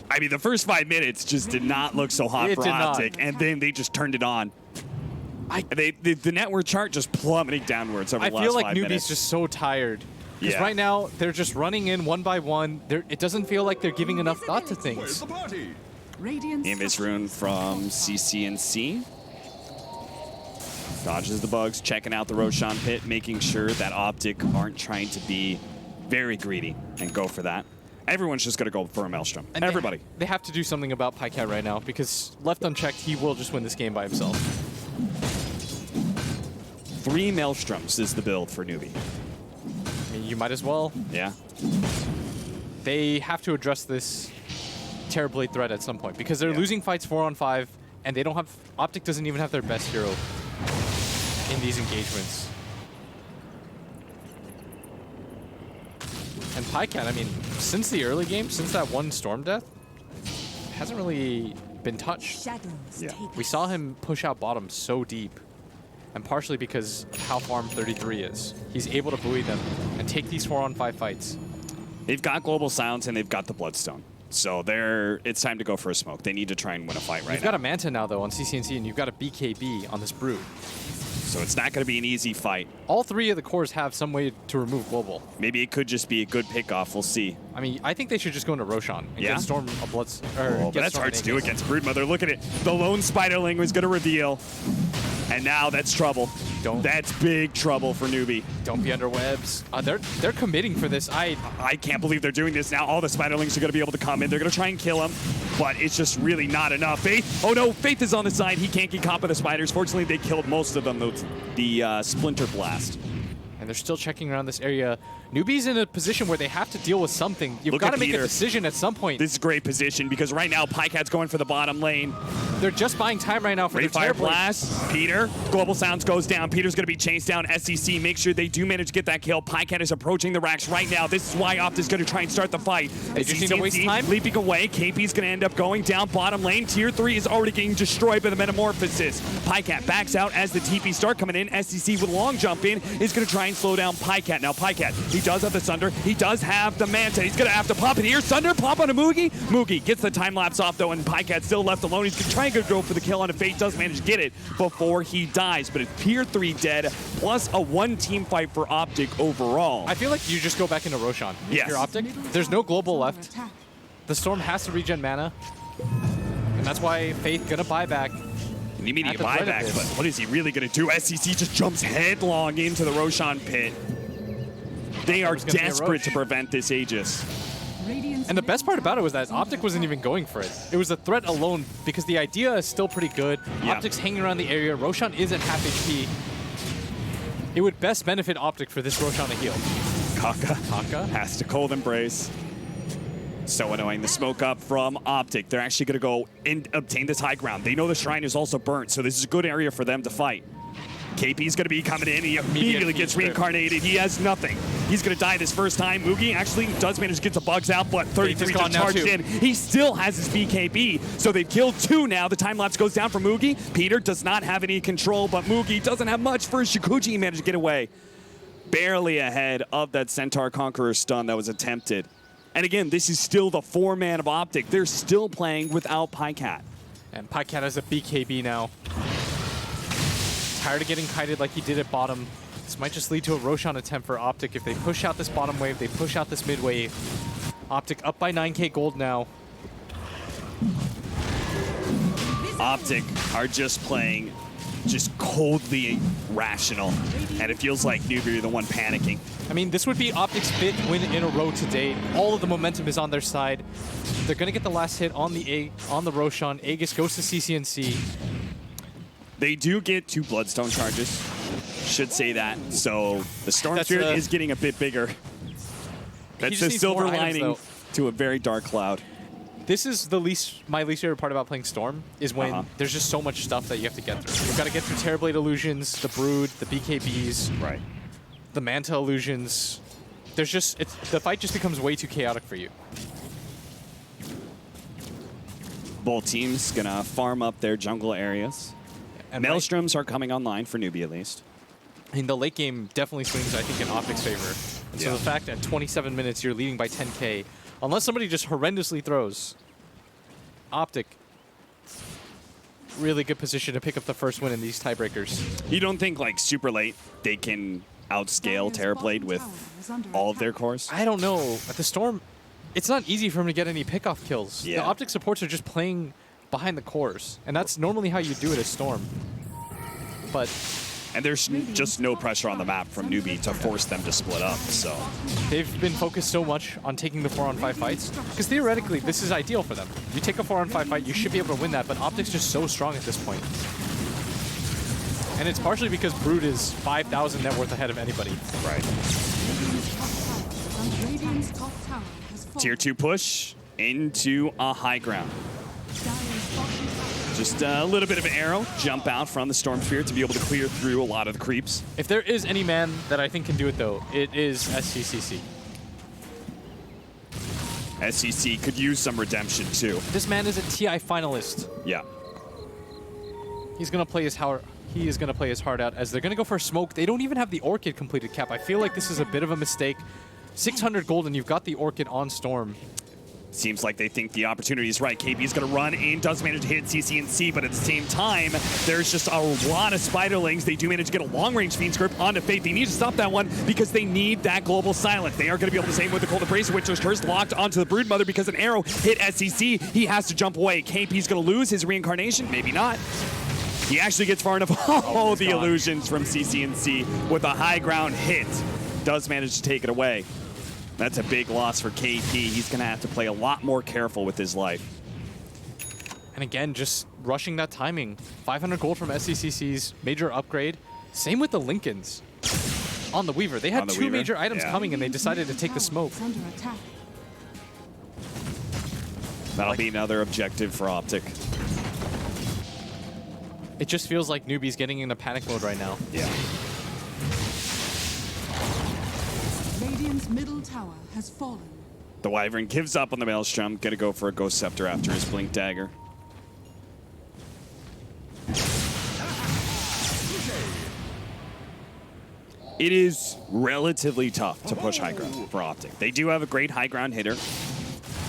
I mean, the first 5 minutes just did not look so hot for Optic, and then they just turned it on. The network chart just plummeting downwards over the last 5 minutes. I feel like Newbee's just so tired. Because right now, they're just running in one by one. It doesn't feel like they're giving enough thought to things. Image rune from CCNC. Dodges the bugs, checking out the Roshan pit, making sure that Optic aren't trying to be very greedy and go for that. Everyone's just going to go for a Maelstrom. And everybody. They have to do something about Pycat right now, because left unchecked, he will just win this game by himself. 3 Maelstroms is the build for Newbee. I mean, you might as well. Yeah. They have to address this Terrorblade threat at some point, because they're losing fights 4-on-5, and they don't have... Optic doesn't even have their best hero in these engagements. And Pycat, I mean, since the early game, since that one Storm Death, hasn't really been touched. Yeah. We saw him push out bottom so deep, and partially because of how farm 33 is. He's able to buoy them and take these 4-on-5 fights. They've got Global Silence and they've got the Bloodstone. So it's time to go for a smoke. They need to try and win a fight right now. You've got a Manta now, though, on CCNC, and you've got a BKB on this Brood. So it's not going to be an easy fight. All 3 of the cores have some way to remove Global. Maybe it could just be a good pickoff. We'll see. I mean, I think they should just go into Roshan and get Storm a Blood... But that's hard to do against Broodmother. Look at it. The lone Spiderling was going to reveal. And now that's trouble. That's big trouble for Newbee. Don't be under webs. They're committing for this. I can't believe they're doing this now. All the Spiderlings are going to be able to come in. They're going to try and kill him, but it's just really not enough. Faith, oh no, Faith is on the side. He can't get caught by the spiders. Fortunately, they killed most of them, the Splinter Blast. And they're still checking around this area. Newbee's in a position where they have to deal with something. You've got to make a decision at some point. This is a great position because right now Pycat's going for the bottom lane. They're just buying time right now for the Fire Blast. Peter, Global Sounds goes down. Peter's going to be chased down. SCC, make sure they do manage to get that kill. Pycat is approaching the racks right now. This is why Optic's going to try and start the fight. They just need to waste time. Leaping away. KP's going to end up going down bottom lane. Tier 3 is already getting destroyed by the Metamorphosis. Pycat backs out as the TP start coming in. SCC with a long jump in is going to try and slow down Pycat. Now Pycat, he does have the Sunder. He does have the Manta. He's going to have to pop it here. Sunder, pop on a Mugi. Mugi gets the time lapse off though, and Pycat's still left alone. He's going to try and go for the kill on a Fate. Does manage to get it before he dies, but it's Tier 3 dead, plus a 1-team fight for Optic overall. I feel like you just go back into Roshan. Yes. If you're Optic, there's no global left. The Storm has to regen mana, and that's why Faith going to buy back. An immediate buyback, but what is he really going to do? SCC just jumps headlong into the Roshan pit. They are desperate to prevent this Aegis. And the best part about it was that Optic wasn't even going for it. It was a threat alone because the idea is still pretty good. Yeah. Optic's hanging around the area. Roshan is at half HP. It would best benefit Optic for this Roshan to heal. Kaka has to cold embrace. So annoying. The smoke up from Optic. They're actually going to go and obtain this high ground. They know the shrine is also burnt, so this is a good area for them to fight. KP's going to be coming in. He immediately gets reincarnated. He has nothing. He's going to die this first time. Mugi actually does manage to get the bugs out, but 33 just charged in. He still has his BKB, so they've killed 2 now. The time lapse goes down for Mugi. Peter does not have any control, but Mugi doesn't have much for his Shikuji. He managed to get away. barely ahead of that Centaur Conqueror stun that was attempted. And again, this is still the 4-man of Optic. They're still playing without Pycat. And Pycat has a BKB now. Tired of getting kited like he did at bottom. This might just lead to a Roshan attempt for Optic. If they push out this bottom wave, they push out this mid wave. Optic up by 9k gold now. Optic are just playing just coldly rational. And it feels like Newbee are the one panicking. I mean, this would be Optic's 5th win in a row today. All of the momentum is on their side. They're going to get the last hit on the Roshan. Aegis goes to CCNC. They do get 2 Bloodstone charges. Should say that. So the Storm Spirit is getting a bit bigger. That's the silver lining to a very dark cloud. This is my least favorite part about playing Storm, is when there's just so much stuff that you have to get through. You've got to get through Terrorblade Illusions, the Brood, the BKBs, Right. the Manta Illusions. There's just, the fight just becomes way too chaotic for you. Both teams gonna farm up their jungle areas. And Maelstroms are coming online for Newbee at least. in the late game definitely swings, I think, in Optic's favor. And so the fact at 27 minutes you're leading by 10k, unless somebody just horrendously throws, Optic, really good position to pick up the first win in these tiebreakers. You don't think like super late they can outscale Terrorblade with all of their cores? I don't know. At the Storm, it's not easy for him to get any pickoff kills. Yeah. The Optic supports are just playing behind the cores, and that's normally how you do it as Storm. But And there's just no pressure on the map from Newbee to force them to split up, so. they've been focused so much on taking the 4-on-5 fights, because theoretically, this is ideal for them. You take a 4-on-5 fight, you should be able to win that, but Optic's just so strong at this point. And it's partially because Brood is 5,000 net worth ahead of anybody. Right. Tier 2 push into a high ground. Just a little bit of an arrow, jump out from the Storm Spirit to be able to clear through a lot of the creeps. If there is any man that I think can do it, though, it is SCCC. SCC could use some redemption too. This man is a TI finalist. Yeah. He's gonna play his heart. He is gonna play his heart out as they're gonna go for a smoke. They don't even have the Orchid completed cap. I feel like this is a bit of a mistake. 600 gold and you've got the Orchid on Storm. Seems like they think the opportunity is right. KP's going to run in, does manage to hit CCNC, but at the same time, there's just a lot of Spiderlings. They do manage to get a long-range Fiend's Grip onto Fate. They need to stop that one because they need that global silence. They are going to be able to save with the Cold Embrace, which was first locked onto the Broodmother because an arrow hit SCC. He has to jump away. KP's going to lose his reincarnation. Maybe not. He actually gets far enough. Oh, the illusions from CCNC with a high ground hit. Does manage to take it away. That's a big loss for KP. He's going to have to play a lot more careful with his life. And again, just rushing that timing. 500 gold from SCCC's major upgrade. Same with the Lincolns on the Weaver. They had two major items coming and they decided to take the smoke. That'll be another objective for Optic. It just feels like Newbee's getting into panic mode right now. Yeah. Radiant's middle tower has fallen. The Wyvern gives up on the Maelstrom. Gonna go for a Ghost Scepter after his Blink Dagger. It is relatively tough to push high ground for Optic. They do have a great high ground hitter,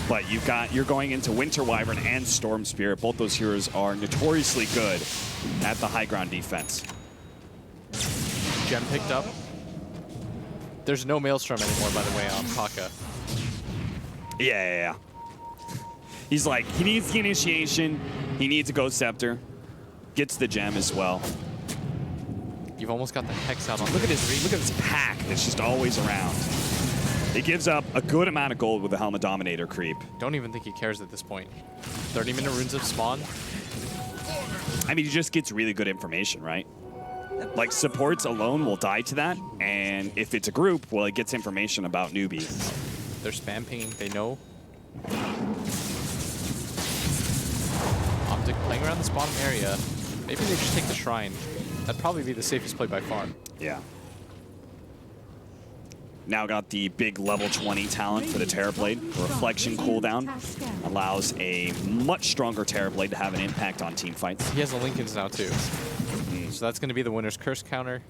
but you're going into Winter Wyvern and Storm Spirit. Both those heroes are notoriously good at the high ground defense. Gem picked up. There's no Maelstrom anymore, by the way, on Kaka. Yeah. He's like, he needs the initiation. He needs a Ghost Scepter. Gets the gem as well. You've almost got the Hex out on. Look at his pack that's just always around. He gives up a good amount of gold with the Helmet Dominator creep. Don't even think he cares at this point. 30-minute runes of spawn. I mean, he just gets really good information, right? Like, supports alone will die to that, and if it's a group, well, it gets information about Newbee. They're spam pinging, they know. Optic playing around this bottom area. Maybe they just take the Shrine. That'd probably be the safest play by far. Yeah. Now got the big level 20 talent for the Terrorblade. Reflection cooldown allows a much stronger Terrorblade to have an impact on team fights. He has the Lincolns now too. So that's going to be the winner's curse counter.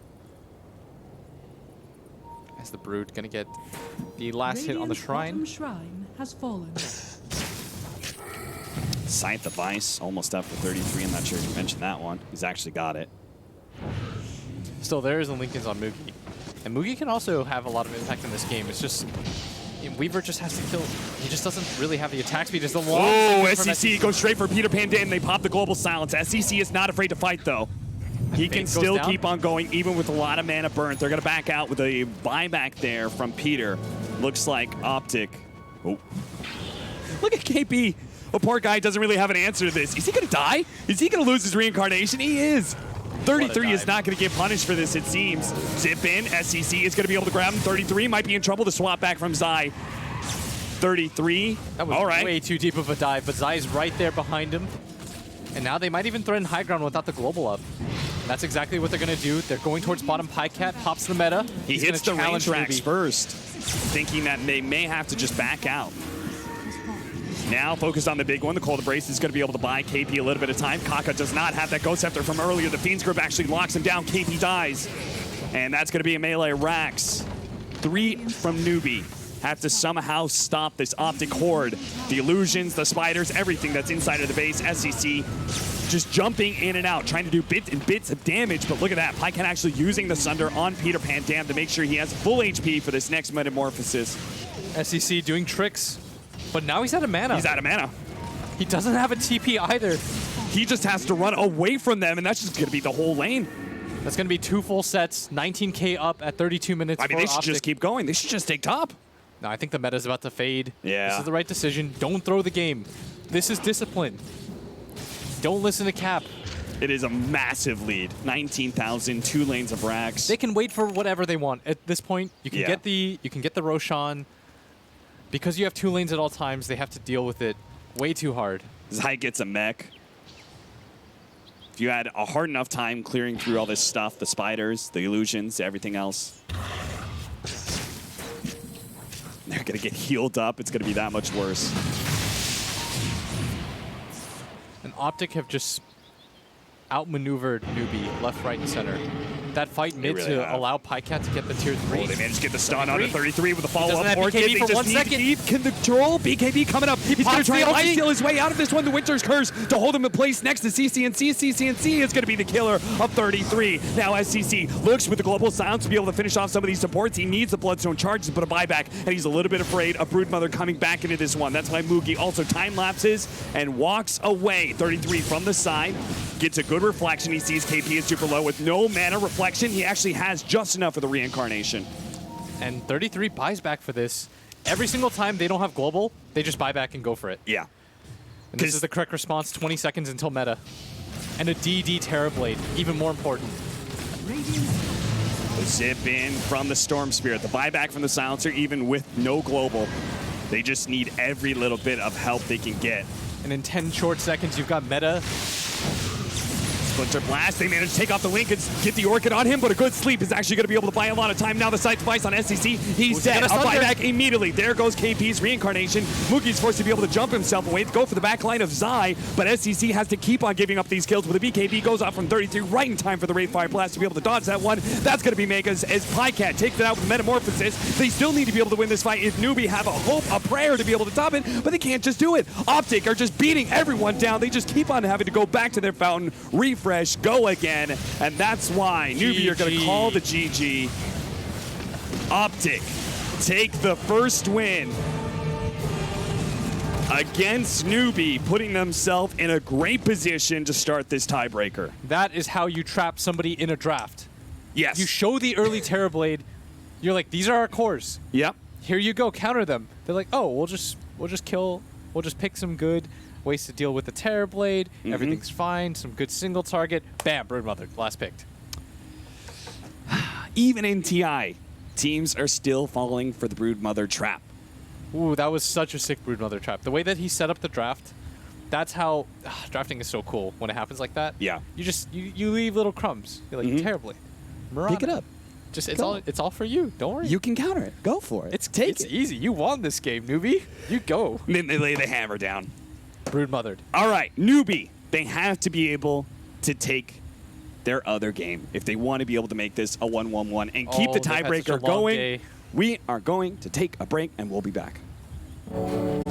As the Brood gonna get the last hit on the Radiant's shrine. bottom shrine has fallen. Scythe of Ice, almost up for 33. I'm not sure if you mentioned that one. He's actually got it. Still, there is a Linken's on Moogie. And Moogie can also have a lot of impact in this game. It's just, Weaver just has to kill. He just doesn't really have the attack speed. It's the long. Oh, SEC goes straight for Peter Pan Dam. They pop the global silence. SEC is not afraid to fight, though. He can still keep on going, even with a lot of mana burnt. They're going to back out with a buyback there from Peter. Looks like Optic. Oh. Look at KP. The poor guy doesn't really have an answer to this. Is he going to die? Is he going to lose his reincarnation? He is. 33 is not going to get punished for this, it seems. Zip in. SEC is going to be able to grab him. 33 might be in trouble. The swap back from Zai. 33. That was all right. way too deep of a dive, but Zai's right there behind him. And now they might even threaten high ground without the global up. And that's exactly what they're going to do. They're going towards bottom. Pycat pops the meta. He He's hits the gonna range challenge racks Newbee. first, thinking that they may have to just back out. Now focused on the big one. The Cold Embrace is going to be able to buy KP a little bit of time. Kaka does not have that Ghost Scepter from earlier. The Fiend's Grip actually locks him down. KP dies. And that's going to be a melee Rax. 3 from Newbee. Have to somehow stop this Optic Horde. The illusions, the spiders, everything that's inside of the base. SEC just jumping in and out, trying to do bits and bits of damage. But look at that. Pycan actually using the Sunder on Peter Pan Dam to make sure he has full HP for this next Metamorphosis. SEC doing tricks. But now he's out of mana. He's out of mana. He doesn't have a TP either. He just has to run away from them, and that's just going to be the whole lane. That's going to be 2 full sets, 19k up at 32 minutes. I mean, for they should Optic. just keep going. They should just take top. No, I think the meta's about to fade. Yeah. This is the right decision. Don't throw the game. This is discipline. Don't listen to Cap. It is a massive lead. 19,000, 2 lanes of racks. They can wait for whatever they want. At this point, you can Yeah. get the Roshan. Because you have 2 lanes at all times, they have to deal with it way too hard. Zai gets a mech. If you had a hard enough time clearing through all this stuff, the spiders, the illusions, everything else, they're going to get healed up. It's going to be that much worse. And Optic have just outmaneuvered Newbee left, right, and center. That fight mid really to have. allow Pycat to get the tier 3. Oh, they managed to get the stun on the 33 with a follow-up. doesn't have Orchid. BKB They for just 1 need second. to keep control. BKB coming up. He's going to pops try the and ulti. steal his way out of this one. The Winter's Curse to hold him in place next to CCNC. CCNC is going to be the killer of 33. Now SCC looks with the global silence to be able to finish off some of these supports. He needs the Bloodstone charge to put a buyback, and he's a little bit afraid of Broodmother coming back into this one. That's why Moogie also time lapses and walks away. 33 from the side. Gets a good reflection. He sees KP is super low with no mana reflection. He actually has just enough for the reincarnation. And 33 buys back for this. Every single time they don't have global, they just buy back and go for it. Yeah. And this 'Cause- is the correct response, 20 seconds until meta. And a DD Terrorblade, even more important. The zip in from the Storm Spirit. The buyback from the Silencer, even with no global. They just need every little bit of help they can get. And in 10 short seconds, you've got meta. Splinter Blast, they managed to take off the Link and get the Orchid on him, but a good sleep is actually going to be able to buy a lot of time. Now the Sight Device on SCC, he's Who's dead. A gonna Sunder? buyback immediately. There goes KP's reincarnation. Moogie's forced to be able to jump himself away to go for the back line of Zai, but SCC has to keep on giving up these kills with a BKB goes off from 33 right in time for the Wraith Fire Blast to be able to dodge that one. That's going to be Megas as Pycat takes it out with Metamorphosis. They still need to be able to win this fight if Newbee have a hope, a prayer to be able to top it, but they can't just do it. Optic are just beating everyone down. They just keep on having to go back to their fountain, refresh, go again, and that's why Newbee are going to call the GG. Optic take the first win against Newbee, putting themselves in a great position to start this tiebreaker. That is how you trap somebody in a draft. Yes. You show the early Terrorblade. You're like, these are our cores. Yep. Here you go, counter them. They're like, oh, we'll just kill, we'll just pick some good ways to deal with the Terrorblade. Everything's fine. Some good single target. Bam, Broodmother, last picked. Even in TI, teams are still falling for the Broodmother trap. Ooh, that was such a sick Broodmother trap. The way that he set up the draft, that's how drafting is so cool when it happens like that. Yeah. You just you leave little crumbs. You're like, Terrorblade, Mirana. Pick it up. Just Go. it's all for you. Don't worry. You can counter it. Go for it. it's easy. You won this game, Newbee. You go. Then they lay the hammer down. Broodmothered. All right, Newbee. They have to be able to take their other game if they want to be able to make this a 1-1-1 and keep the they've had such a tiebreaker long going. day. We are going to take a break and we'll be back.